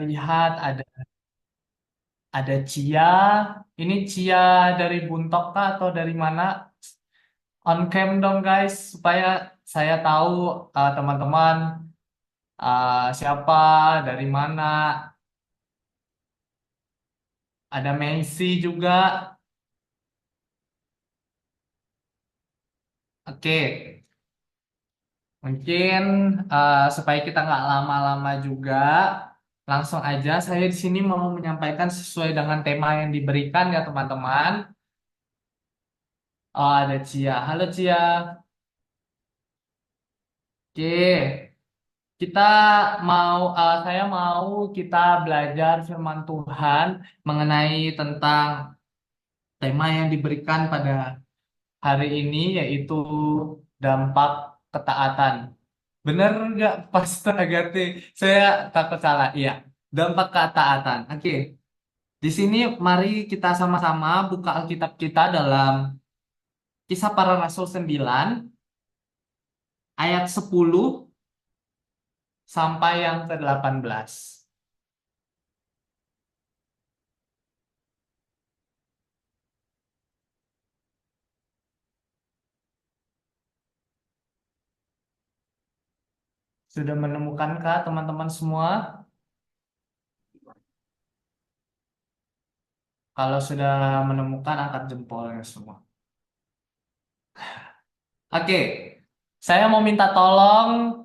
lihat ada Cia. Ini Cia dari Buntok kah atau dari mana? On cam dong guys, supaya saya tahu teman-teman siapa, dari mana. Ada Messi juga. Oke, mungkin supaya kita nggak lama-lama juga, langsung aja saya di sini mau menyampaikan sesuai dengan tema yang diberikan ya teman-teman. Oh, ada Cia. Halo Cia. Oke, kita saya mau kita belajar firman Tuhan mengenai tentang tema yang diberikan pada hari ini yaitu dampak ketaatan. Bener nggak, Pastor Agate? Saya takut salah. Iya, dampak ketaatan. Oke, di sini mari kita sama-sama buka Alkitab kita dalam Kisah Para Rasul 9 ayat 10 sampai yang ke-18. Sudah menemukankah teman-teman semua? Kalau sudah menemukan, angkat jempolnya semua. Oke, saya mau minta tolong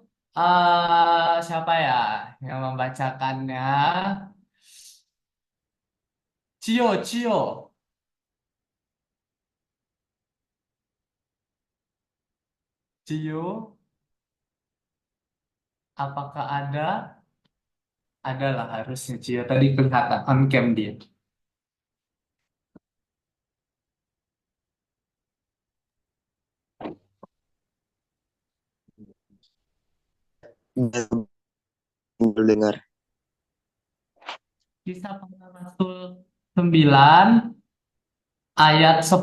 siapa ya yang membacakannya? Cio, Cio, Cio, apakah ada? Adalah harusnya Cio. Tadi kelihatan on cam dia. Dengar. Kisah Para Rasul 9 ayat 10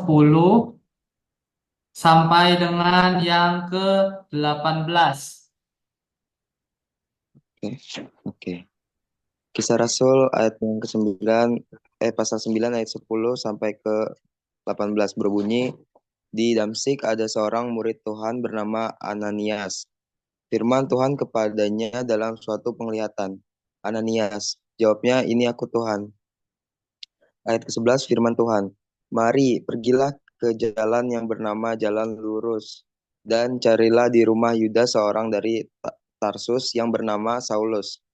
sampai dengan yang ke-18. Oke. Oke. Kisah Rasul ayat yang ke-9 pasal 9 ayat 10 sampai ke 18 berbunyi, di Damsik ada seorang murid Tuhan bernama Ananias. Firman Tuhan kepadanya dalam suatu penglihatan. Ananias, jawabnya, ini aku Tuhan. Ayat ke-11 firman Tuhan. Mari, pergilah ke jalan yang bernama Jalan Lurus, dan carilah di rumah Yudas seorang dari Tarsus yang bernama Saulus.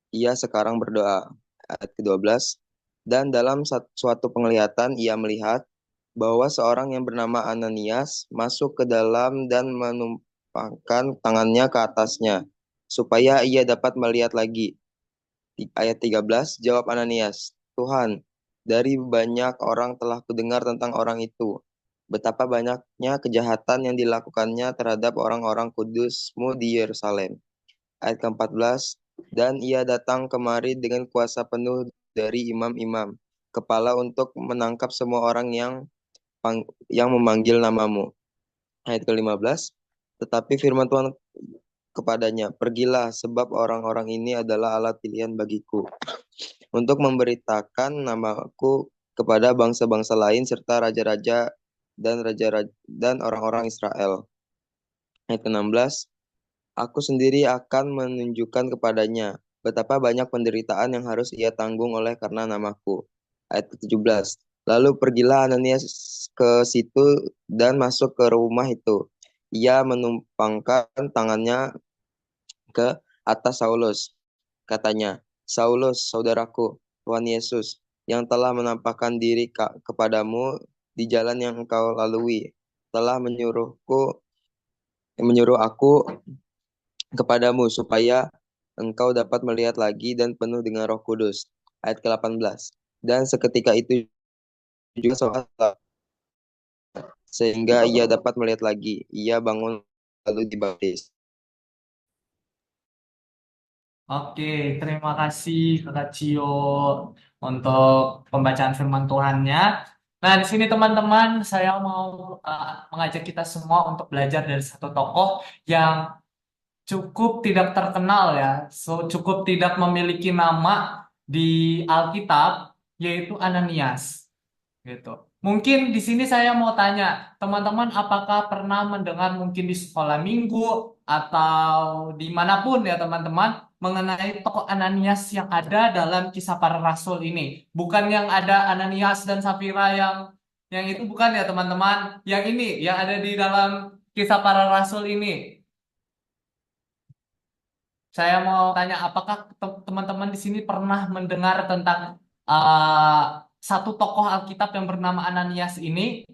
Ia sekarang berdoa. Ayat ke-12. Dan dalam suatu penglihatan ia melihat bahwa seorang yang bernama Ananias masuk ke dalam dan menumpangkan tangannya ke atasnya, supaya ia dapat melihat lagi. Ayat 13, jawab Ananias, Tuhan, dari banyak orang telah kudengar tentang orang itu, betapa banyaknya kejahatan yang dilakukannya terhadap orang-orang kudus-Mu di Yerusalem. Ayat ke-14, dan ia datang kemari dengan kuasa penuh dari imam-imam, kepala untuk menangkap semua orang yang memanggil namamu. Ayat ke-15, tetapi firman Tuhan kepadanya, pergilah sebab orang-orang ini adalah alat pilihan bagiku untuk memberitakan namaku kepada bangsa-bangsa lain serta raja-raja dan orang-orang Israel. Ayat ke-16, aku sendiri akan menunjukkan kepadanya betapa banyak penderitaan yang harus ia tanggung oleh karena namaku. Ayat ke-17, lalu pergilah Ananias ke situ dan masuk ke rumah itu. Ia menumpangkan tangannya ke atas Saulus. Katanya, Saulus, saudaraku, Tuhan Yesus, yang telah menampakkan diri kepadamu di jalan yang engkau lalui, telah menyuruh aku kepadamu supaya engkau dapat melihat lagi dan penuh dengan Roh Kudus. Ayat ke-18. Dan seketika itu juga sholat sehingga ia dapat melihat lagi. Ia bangun lalu dibaptis. Oke, terima kasih Kakak Cio untuk pembacaan firman Tuhannya. Nah, di sini teman-teman, saya mau mengajak kita semua untuk belajar dari satu tokoh yang cukup tidak terkenal ya, cukup tidak memiliki nama, di Alkitab, yaitu Ananias. Gitu. Mungkin di sini saya mau tanya, teman-teman, apakah pernah mendengar mungkin di sekolah minggu atau dimanapun ya teman-teman, mengenai tokoh Ananias yang ada dalam kisah para rasul ini? Bukan yang ada Ananias dan Safira yang itu bukan ya teman-teman, yang ini yang ada di dalam kisah para rasul ini. Saya mau tanya, apakah teman-teman di sini pernah mendengar tentang satu tokoh Alkitab yang bernama Ananias ini?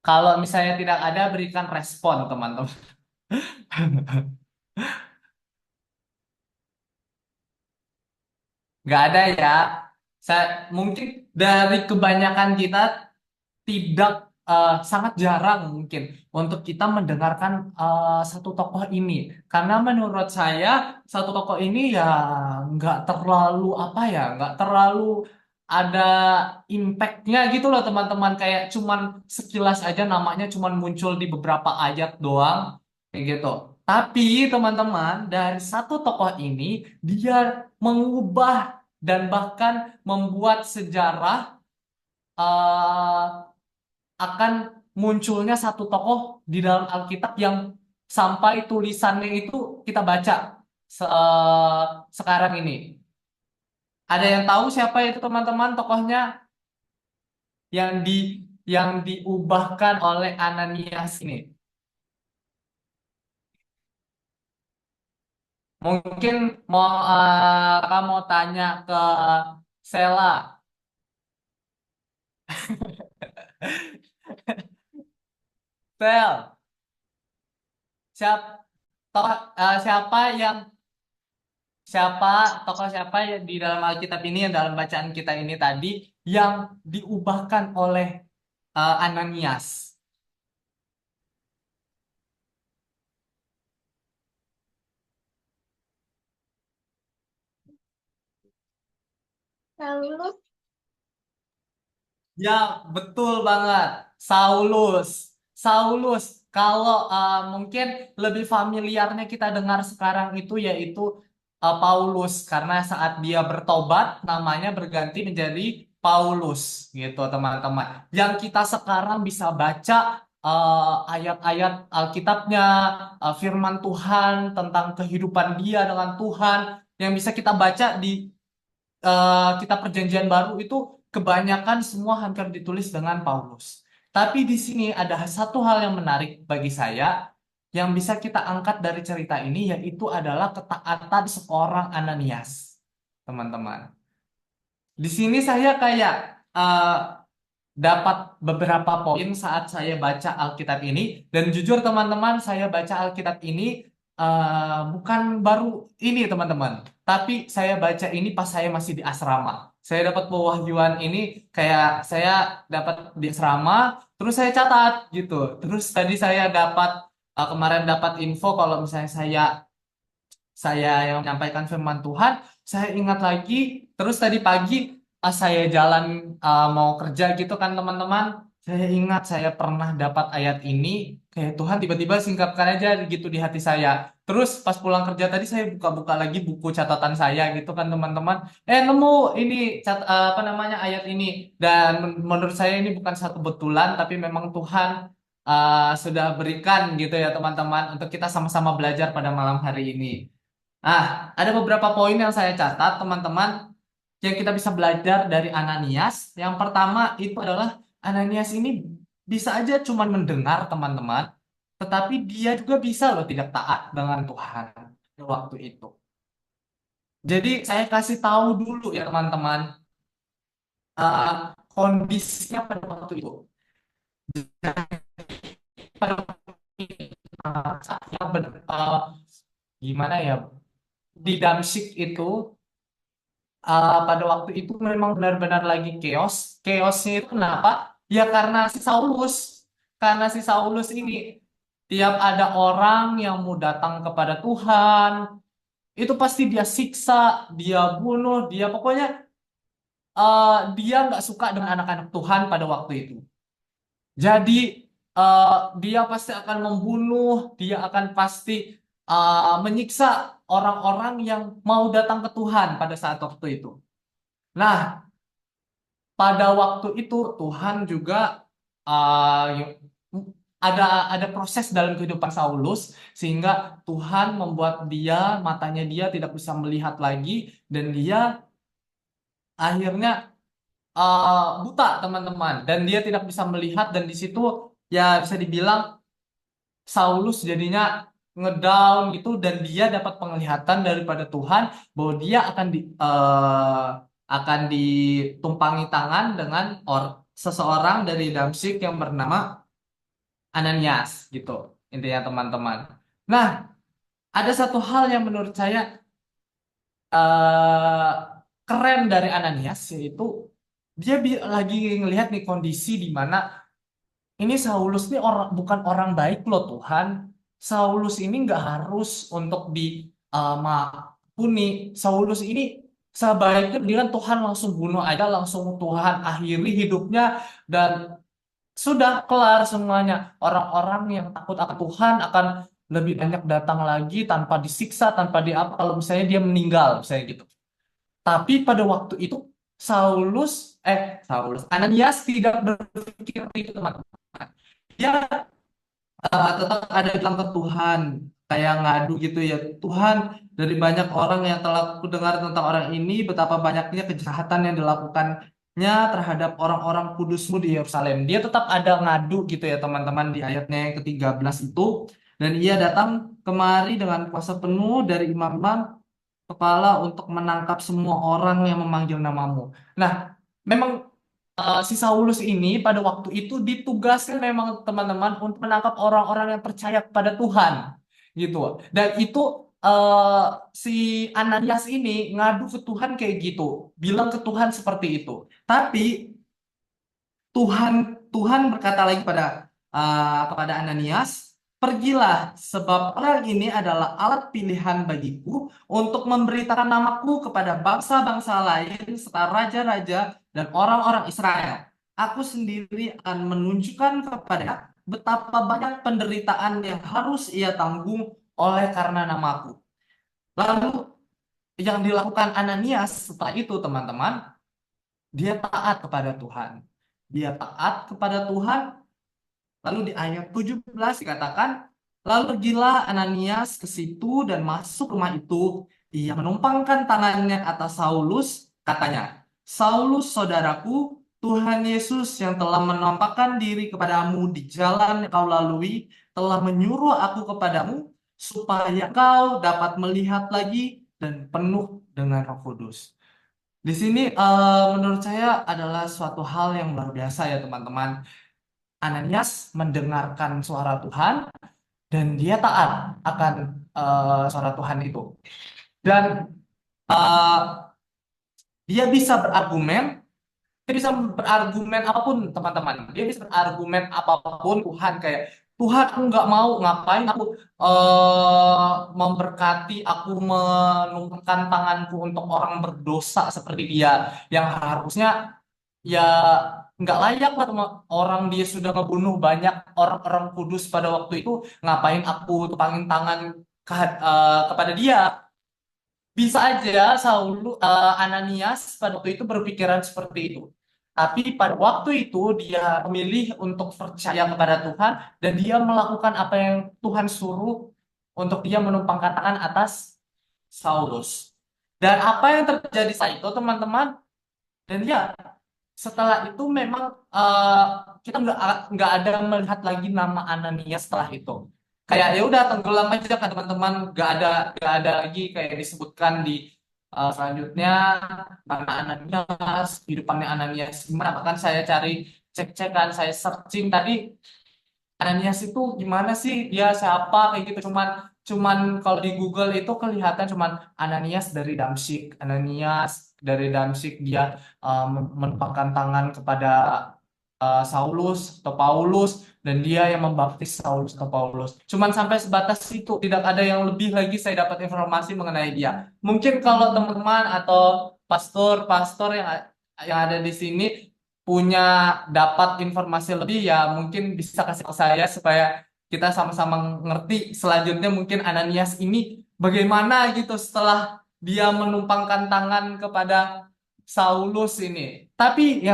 Kalau misalnya tidak ada, berikan respon, teman-teman. Nggak ada ya. Saya, mungkin dari kebanyakan kita tidak sangat jarang mungkin untuk kita mendengarkan satu tokoh ini. Karena menurut saya satu tokoh ini ya nggak terlalu apa ya, nggak terlalu ada impactnya gitu loh teman-teman. Kayak cuman sekilas aja namanya cuman muncul di beberapa ayat doang kayak gitu. Tapi teman-teman dari satu tokoh ini dia mengubah dan bahkan membuat sejarah eh, akan munculnya satu tokoh di dalam Alkitab yang sampai tulisannya itu kita baca sekarang ini. Ada yang tahu siapa itu teman-teman tokohnya yang yang diubahkan oleh Ananias ini? Mungkin mau kakak mau tanya ke Sela. Sel, siapa siapa yang siapa tokoh siapa yang di dalam Alkitab ini yang dalam bacaan kita ini tadi yang diubahkan oleh Ananias. Ya, betul banget. Saulus. Saulus. Kalau mungkin lebih familiarnya kita dengar sekarang itu yaitu Paulus karena saat dia bertobat namanya berganti menjadi Paulus gitu teman-teman. Yang kita sekarang bisa baca ayat-ayat Alkitabnya, firman Tuhan tentang kehidupan dia dengan Tuhan yang bisa kita baca di kitab Perjanjian Baru itu kebanyakan semua hampir ditulis dengan Paulus. Tapi di sini ada satu hal yang menarik bagi saya yang bisa kita angkat dari cerita ini yaitu adalah ketaatan seorang Ananias, teman-teman. Di sini saya kayak eh, dapat beberapa poin saat saya baca Alkitab ini dan jujur teman-teman saya baca Alkitab ini bukan baru ini teman-teman tapi saya baca ini pas saya masih di asrama saya dapat pewahyuan ini kayak saya dapat di asrama terus saya catat gitu terus tadi saya dapat kemarin dapat info kalau misalnya saya yang menyampaikan firman Tuhan, saya ingat lagi, terus tadi pagi saya jalan mau kerja gitu kan teman-teman, saya ingat saya pernah dapat ayat ini, kayak Tuhan tiba-tiba singkapkan aja gitu di hati saya. Terus pas pulang kerja tadi saya buka-buka lagi buku catatan saya gitu kan teman-teman, nemu ini apa namanya ayat ini dan menurut saya ini bukan satu betulan tapi memang Tuhan sudah berikan gitu ya teman-teman untuk kita sama-sama belajar pada malam hari ini. Ah, ada beberapa poin yang saya catat, teman-teman, yang kita bisa belajar dari Ananias. Yang pertama itu adalah Ananias ini bisa aja cuma mendengar, teman-teman, tetapi dia juga bisa loh tidak taat dengan Tuhan pada waktu itu. Jadi saya kasih tahu dulu ya teman-teman, kondisinya pada waktu itu. Pada waktu itu, saatnya gimana ya, di Damsyik itu pada waktu itu memang benar-benar lagi chaos. Chaosnya itu kenapa? Ya karena si Saulus. Karena si Saulus ini tiap ada orang yang mau datang kepada Tuhan, itu pasti dia siksa, dia bunuh, dia pokoknya dia nggak suka dengan anak-anak Tuhan pada waktu itu. Jadi eh, dia pasti akan membunuh, dia akan pasti menyiksa orang-orang yang mau datang ke Tuhan pada saat waktu itu. Nah, pada waktu itu Tuhan juga uh, ada ada proses dalam kehidupan Saulus sehingga Tuhan membuat matanya dia tidak bisa melihat lagi dan dia akhirnya buta teman-teman dan dia tidak bisa melihat dan di situ ya bisa dibilang Saulus jadinya ngedown gitu dan dia dapat penglihatan daripada Tuhan bahwa dia akan ditumpangi tangan dengan seseorang dari Damsyik yang bernama Ananias gitu intinya teman-teman. Nah, ada satu hal yang menurut saya eh, keren dari Ananias yaitu dia lagi ngelihat nih kondisi di mana ini Saulus nih bukan orang baik loh Tuhan. Saulus ini nggak harus untuk diampuni. Saulus ini sebaiknya dia kan Tuhan langsung bunuh aja, langsung Tuhan akhiri hidupnya dan sudah kelar semuanya. Orang-orang yang takut akan Tuhan akan lebih banyak datang lagi tanpa disiksa, tanpa diapa. Kalau misalnya dia meninggal, misalnya gitu. Tapi pada waktu itu Saulus, Ananias tidak berpikir itu teman-teman. Dia tetap ada bilang ke Tuhan kayak ngadu gitu ya Tuhan dari banyak orang yang telah ku dengar tentang orang ini betapa banyaknya kejahatan yang dilakukannya terhadap orang-orang kudusmu di Yerusalem dia tetap ada ngadu gitu ya teman-teman di ayatnya yang ke-13 itu dan ia datang kemari dengan kuasa penuh dari imam-imam kepala untuk menangkap semua orang yang memanggil namamu. Nah, memang si Saulus ini pada waktu itu ditugaskan memang teman-teman untuk menangkap orang-orang yang percaya kepada Tuhan gitu. Dan itu eh, si Ananias ini ngadu ke Tuhan kayak gitu, bilang ke Tuhan seperti itu. Tapi Tuhan Tuhan berkata lagi kepada Ananias, pergilah sebab orang ini adalah alat pilihan bagiku untuk memberitakan namaku kepada bangsa-bangsa lain serta raja-raja dan orang-orang Israel. Aku sendiri akan menunjukkan kepada betapa banyak penderitaan yang harus ia tanggung oleh karena namaku. Lalu yang dilakukan Ananias setelah itu teman-teman, dia taat kepada Tuhan. Dia taat kepada Tuhan. Lalu di ayat 17 dikatakan, lalu pergilah Ananias ke situ dan masuk rumah itu. Ia menumpangkan tangannya atas Saulus, katanya, Saulus saudaraku, Tuhan Yesus yang telah menampakkan diri kepadamu di jalan yang kau lalui, telah menyuruh aku kepadamu, supaya kau dapat melihat lagi dan penuh dengan Roh Kudus. Di sini menurut saya adalah suatu hal yang luar biasa ya teman-teman. Ananias mendengarkan suara Tuhan dan dia taat akan suara Tuhan itu. Dan eh, dia bisa berargumen, dia bisa berargumen apapun teman-teman. Dia bisa berargumen apapun Tuhan kayak Tuhan aku nggak mau ngapain aku memberkati aku menumpahkan tanganku untuk orang berdosa seperti dia yang harusnya ya nggak layak lah orang dia sudah ngebunuh banyak orang-orang kudus pada waktu itu ngapain aku tupangin tangan kepada dia bisa aja Ananias pada waktu itu berpikiran seperti itu tapi pada waktu itu dia memilih untuk percaya kepada Tuhan dan dia melakukan apa yang Tuhan suruh untuk dia menumpangkan tangan atas Saulus dan apa yang terjadi saat itu teman-teman dan ya setelah itu memang eh, kita nggak ada melihat lagi nama Ananias setelah itu. Kayak ya udah tenggelam aja kan teman-teman, nggak ada lagi kayak disebutkan di selanjutnya nama Ananias, kehidupannya Ananias gimana. Bahkan saya cari cek-cekan, saya searching tadi Ananias itu gimana sih dia siapa kayak gitu cuman kalau di Google itu kelihatan cuman Ananias dari Damsyik Ananias dari Damsyik dia menempatkan tangan kepada Saulus atau Paulus dan dia yang membaptis Saulus atau Paulus cuman sampai sebatas itu tidak ada yang lebih lagi saya dapat informasi mengenai dia mungkin kalau teman-teman atau pastor-pastor yang ada di sini punya dapat informasi lebih ya mungkin bisa kasih ke saya supaya kita sama-sama ngerti selanjutnya mungkin Ananias ini bagaimana gitu setelah dia menumpangkan tangan kepada Saulus ini. Tapi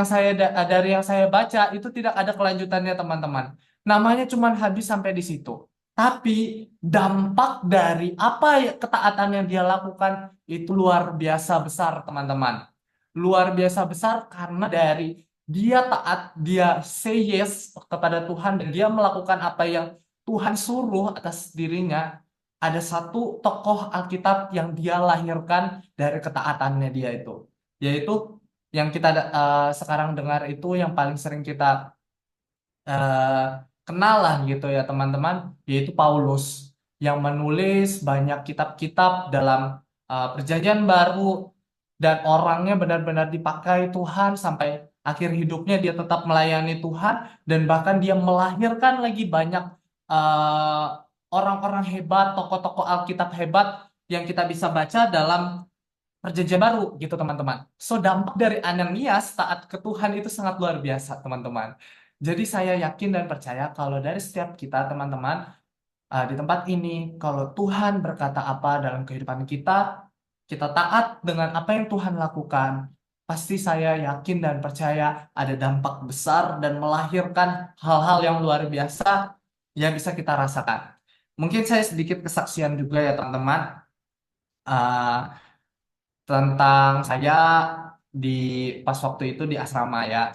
dari yang saya baca itu tidak ada kelanjutannya teman-teman. Namanya cuma habis sampai di situ. Tapi dampak dari apa ketaatan yang dia lakukan itu luar biasa besar teman-teman. Luar biasa besar karena dari dia taat, dia say yes kepada Tuhan dan dia melakukan apa yang Tuhan suruh atas dirinya. Ada satu tokoh Alkitab yang dia lahirkan dari ketaatannya dia itu, yaitu yang kita sekarang dengar itu yang paling sering kita eh, kenal lah gitu ya teman-teman, yaitu Paulus yang menulis banyak kitab-kitab dalam Perjanjian Baru dan orangnya benar-benar dipakai Tuhan sampai akhir hidupnya dia tetap melayani Tuhan dan bahkan dia melahirkan lagi banyak eh, orang-orang hebat, tokoh-tokoh Alkitab hebat yang kita bisa baca dalam Perjanjian Baru gitu teman-teman. So dampak dari Ananias taat ke Tuhan itu sangat luar biasa teman-teman. Jadi saya yakin dan percaya kalau dari setiap kita teman-teman di tempat ini, kalau Tuhan berkata apa dalam kehidupan kita, kita taat dengan apa yang Tuhan lakukan, pasti saya yakin dan percaya ada dampak besar dan melahirkan hal-hal yang luar biasa yang bisa kita rasakan. Mungkin saya sedikit kesaksian juga ya teman-teman. Ah, Tentang saya di pas waktu itu di asrama ya.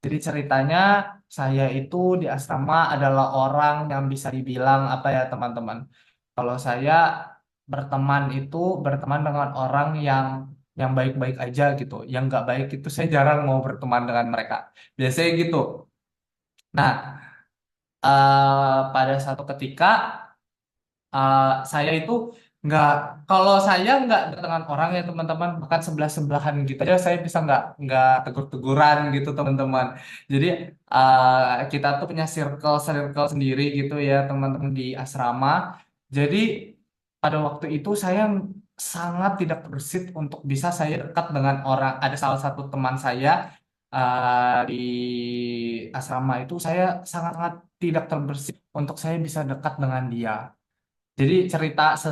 Jadi ceritanya saya itu di asrama adalah orang yang bisa dibilang apa ya teman-teman. Kalau saya berteman itu berteman dengan orang yang baik-baik aja gitu. Yang nggak baik itu saya jarang mau berteman dengan mereka. Biasanya gitu. Nah, pada satu ketika saya itu nggak kalau saya nggak dengan orang ya teman-teman bahkan sebelah-sebelahan gitu aja saya bisa nggak tegur-teguran gitu teman-teman jadi kita tuh punya circle sendiri gitu ya teman-teman di asrama jadi pada waktu itu saya sangat tidak bersit untuk bisa saya dekat dengan orang ada salah satu teman saya di asrama itu saya sangat-sangat tidak terbersit untuk saya bisa dekat dengan dia jadi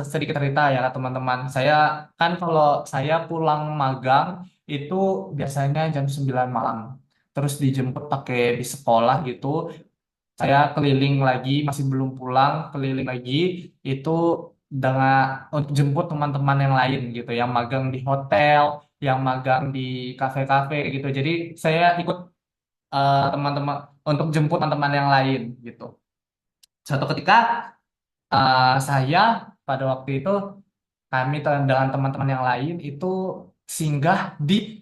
sedikit cerita ya teman-teman. Saya kan kalau saya pulang magang itu biasanya jam 9 malam. Terus dijemput pakai di sekolah gitu. Saya keliling lagi, masih belum pulang, keliling lagi itu dengan untuk jemput teman-teman yang lain gitu, yang magang di hotel, yang magang di kafe-kafe gitu. Jadi saya ikut teman-teman untuk jemput teman-teman yang lain gitu. Suatu ketika saya pada waktu itu dengan teman-teman yang lain itu singgah di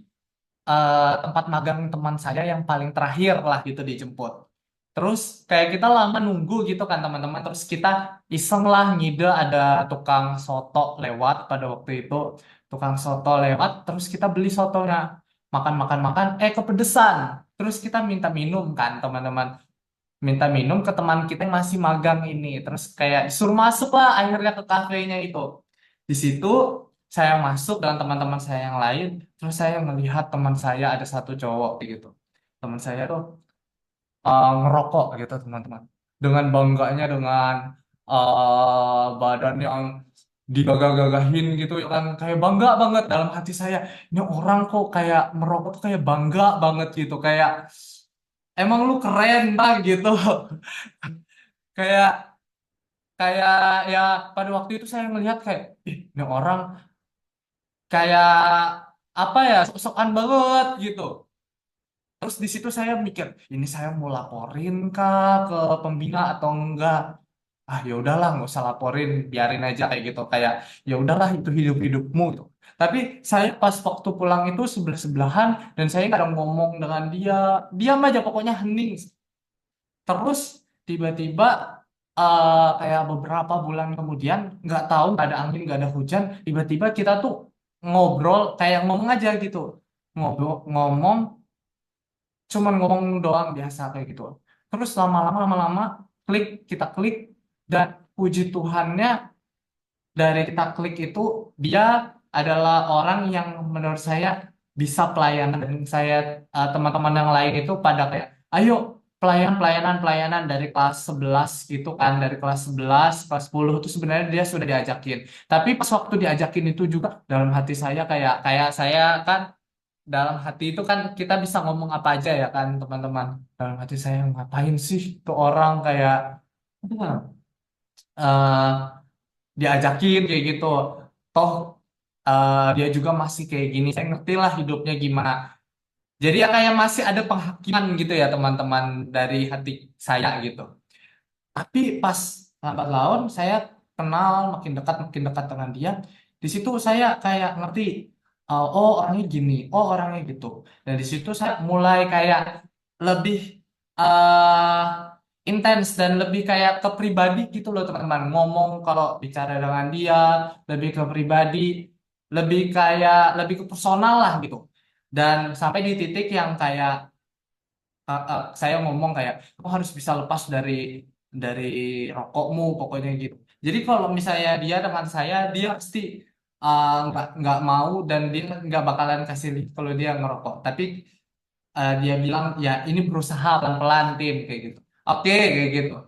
tempat magang teman saya yang paling terakhir lah gitu dijemput. Terus kayak kita lama nunggu gitu kan teman-teman. Terus kita iseng lah ngide ada tukang soto lewat pada waktu itu. Tukang soto lewat terus kita beli sotonya. Makan makan makan kepedesan. Terus kita minta minum kan teman-teman minta minum ke teman kita yang masih magang ini. Terus kayak disuruh masuk lah akhirnya ke kafenya itu. Di situ saya masuk dengan teman-teman saya yang lain. Terus saya melihat teman saya ada satu cowok gitu. Teman saya tuh ngerokok gitu teman-teman. Dengan bangganya dengan badan yang digagah-gagahin gitu ya kan kayak bangga banget dalam hati saya ini orang kok kayak merokok tuh kayak bangga banget gitu kayak emang lu keren bang gitu kayak kayak ya pada waktu itu saya melihat kayak ih ini orang kayak apa ya sok-sokan banget gitu terus di situ saya mikir ini saya mau laporin kah ke pembina atau enggak ya udahlah nggak usah laporin biarin aja kayak gitu kayak ya udahlah itu hidup-hidupmu gitu tapi saya pas waktu pulang itu sebelah-sebelahan dan saya nggak ada ngomong dengan dia diam aja pokoknya hening terus tiba-tiba kayak beberapa bulan kemudian nggak tahu nggak ada angin nggak ada hujan tiba-tiba kita tuh ngobrol kayak ngomong aja gitu ngobrol ngomong cuman ngomong doang biasa kayak gitu terus lama-lama kita klik dan puji Tuhannya dari kita klik itu dia adalah orang yang menurut saya bisa pelayanan dan saya teman-teman yang lain itu pada kayak ayo pelayanan dari kelas 11 gitu kan, dari kelas 11 kelas 10 itu sebenarnya dia sudah diajakin. Tapi pas waktu diajakin itu juga dalam hati saya kayak kayak saya kan, dalam hati itu kan kita bisa ngomong apa aja ya kan teman-teman. Dalam hati saya, ngapain sih tuh orang kayak eh, diajakin kayak gitu. Toh dia juga masih kayak gini. Saya ngerti lah hidupnya gimana. Jadi ya kayak masih ada penghakiman gitu ya teman-teman dari hati saya gitu. Tapi pas lambat laun saya kenal makin dekat dengan dia. Di situ saya kayak ngerti, oh orangnya gini, oh orangnya gitu. Dan di situ saya mulai kayak lebih eh intens dan lebih kayak ke pribadi gitu loh teman-teman. Ngomong kalau bicara dengan dia lebih ke pribadi, lebih ke personal lah gitu. Dan sampai di titik yang kayak saya ngomong kayak kamu harus bisa lepas dari rokokmu pokoknya gitu. Jadi kalau misalnya dia dengan saya, dia pasti nggak mau dan dia nggak bakalan kasih lift kalau dia ngerokok. Tapi dia bilang ya ini berusaha pelan-pelan tim kayak gitu. Oke kayak gitu.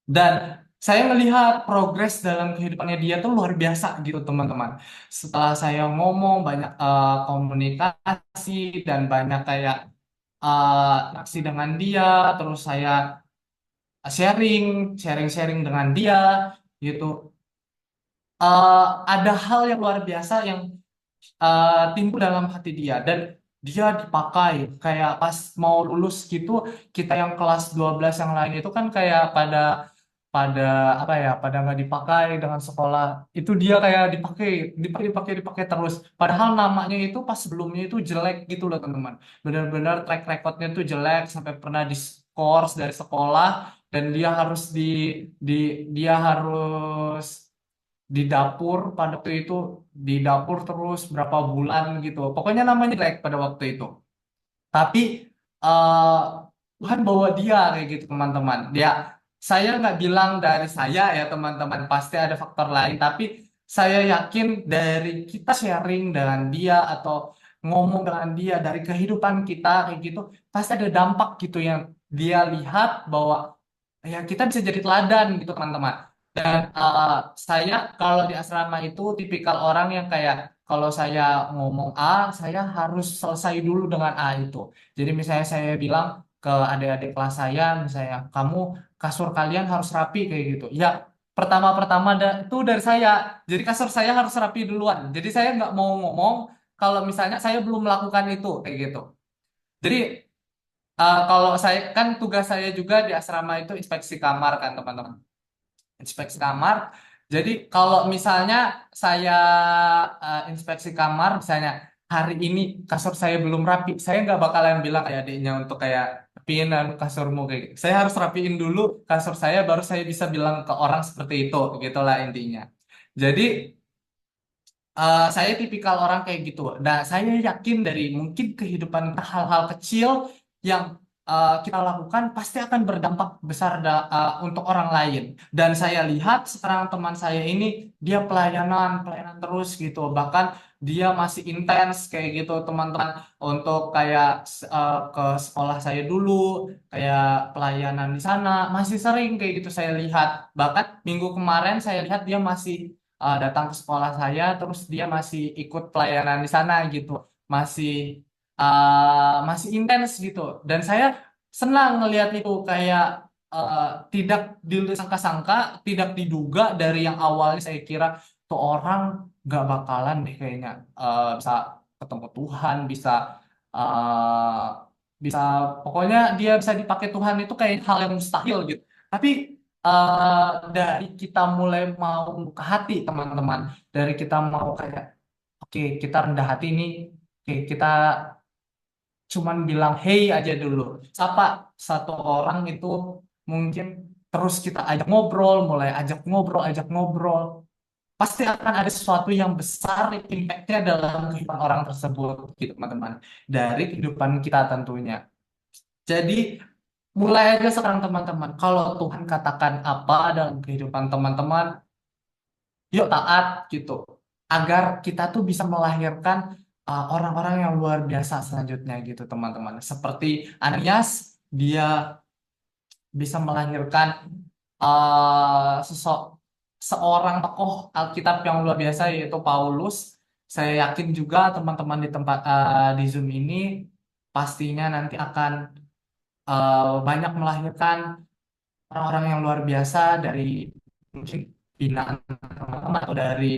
Dan saya melihat progres dalam kehidupannya dia tuh luar biasa gitu teman-teman. Setelah saya ngomong banyak komunikasi dan banyak kayak interaksi dengan dia, terus saya sharing dengan dia gitu. Eh, ada hal yang luar biasa yang timbul dalam hati dia dan dia dipakai kayak pas mau lulus gitu, kita yang kelas 12 yang lain itu kan kayak pada pada apa ya, pada nggak dipakai dengan sekolah, itu dia kayak dipakai terus, padahal namanya itu pas sebelumnya itu jelek gitu loh teman-teman, benar-benar track recordnya tuh jelek sampai pernah diskors dari sekolah, dan di dia harus di dapur pada waktu itu, di dapur terus berapa bulan gitu. Pokoknya namanya jelek pada waktu itu. Tapi eh Tuhan bawa dia kayak gitu teman-teman. Saya nggak bilang dari saya ya teman-teman, pasti ada faktor lain. Tapi saya yakin dari kita sharing dengan dia atau ngomong dengan dia dari kehidupan kita kayak gitu, pasti ada dampak gitu yang dia lihat bahwa ya kita bisa jadi teladan gitu teman-teman. Dan saya kalau di asrama itu tipikal orang yang kayak kalau saya ngomong A, saya harus selesai dulu dengan A itu. Jadi misalnya saya bilang ke adik-adik kelas saya, misalnya kamu kasur kalian harus rapi kayak gitu. Ya pertama-pertama itu dari saya. Jadi kasur saya harus rapi duluan. Jadi saya nggak mau ngomong kalau misalnya saya belum melakukan itu kayak gitu. Jadi kalau saya kan tugas saya juga di asrama itu inspeksi kamar kan teman-teman, inspeksi kamar. Jadi kalau misalnya saya inspeksi kamar, misalnya hari ini kasur saya belum rapi, saya nggak bakalan bilang kayak adiknya untuk kayak rapiin kasurmu kayak gitu. Saya harus rapiin dulu kasur saya, baru saya bisa bilang ke orang seperti itu, gitulah intinya. Jadi saya tipikal orang kayak gitu. Nah, saya yakin dari mungkin kehidupan kita hal-hal kecil yang kita lakukan pasti akan berdampak besar untuk orang lain. Dan saya lihat sekarang teman saya ini dia pelayanan terus gitu. Bahkan dia masih intens kayak gitu teman-teman untuk kayak ke sekolah saya dulu, kayak pelayanan di sana masih sering kayak gitu saya lihat. Bahkan minggu kemarin saya lihat dia masih datang ke sekolah saya, terus dia masih ikut pelayanan di sana gitu, masih masih intens gitu, dan saya senang ngelihat itu kayak uh, tidak disangka-sangka, tidak diduga dari yang awalnya saya kira tuh orang gak bakalan deh kayaknya bisa ketemu Tuhan, uh, bisa pokoknya dia bisa dipakai Tuhan itu kayak hal yang mustahil gitu. Tapi dari kita mulai mau buka hati teman-teman, dari kita mau kayak oke kita rendah hati nih, oke kita cuman bilang hey aja dulu, sapa satu orang itu mungkin, terus kita ajak ngobrol, pasti akan ada sesuatu yang besar impact-nya dalam kehidupan orang tersebut gitu teman-teman, dari kehidupan kita tentunya. Jadi mulai aja sekarang teman-teman. Kalau Tuhan katakan apa dalam kehidupan teman-teman, yuk taat gitu. Agar kita tuh bisa melahirkan orang-orang yang luar biasa selanjutnya gitu teman-teman. Seperti Anias, dia bisa melahirkan sosok seorang tokoh Alkitab yang luar biasa yaitu Paulus. Saya yakin juga teman-teman di tempat di Zoom ini pastinya nanti akan banyak melahirkan orang-orang yang luar biasa dari mungkin binaan teman-teman atau dari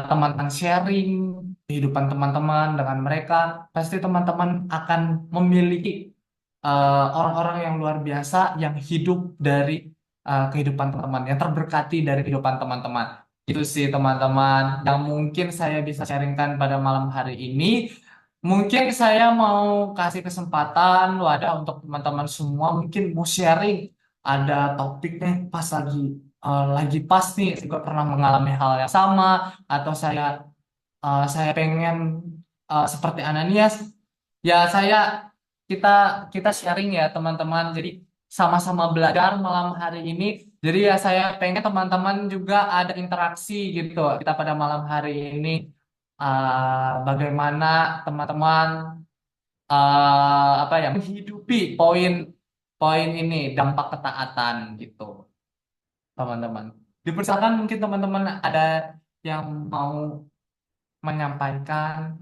teman-teman sharing kehidupan teman-teman dengan mereka. Pasti teman-teman akan memiliki orang-orang yang luar biasa yang hidup dari kehidupan teman-teman, yang terberkati dari kehidupan teman-teman. Itu sih teman-teman yang mungkin saya bisa sharingkan pada malam hari ini. Mungkin saya mau kasih kesempatan wadah untuk teman-teman semua mungkin mau sharing ada topiknya pas lagi pas nih juga pernah mengalami hal yang sama atau saya pengen seperti Ananias ya kita kita sharing ya teman-teman jadi sama-sama belajar malam hari ini jadi ya saya pengen teman-teman juga ada interaksi gitu kita pada malam hari ini bagaimana teman-teman apa ya menghidupi poin ini dampak ketaatan gitu teman-teman dipersilakan mungkin teman-teman ada yang mau menyampaikan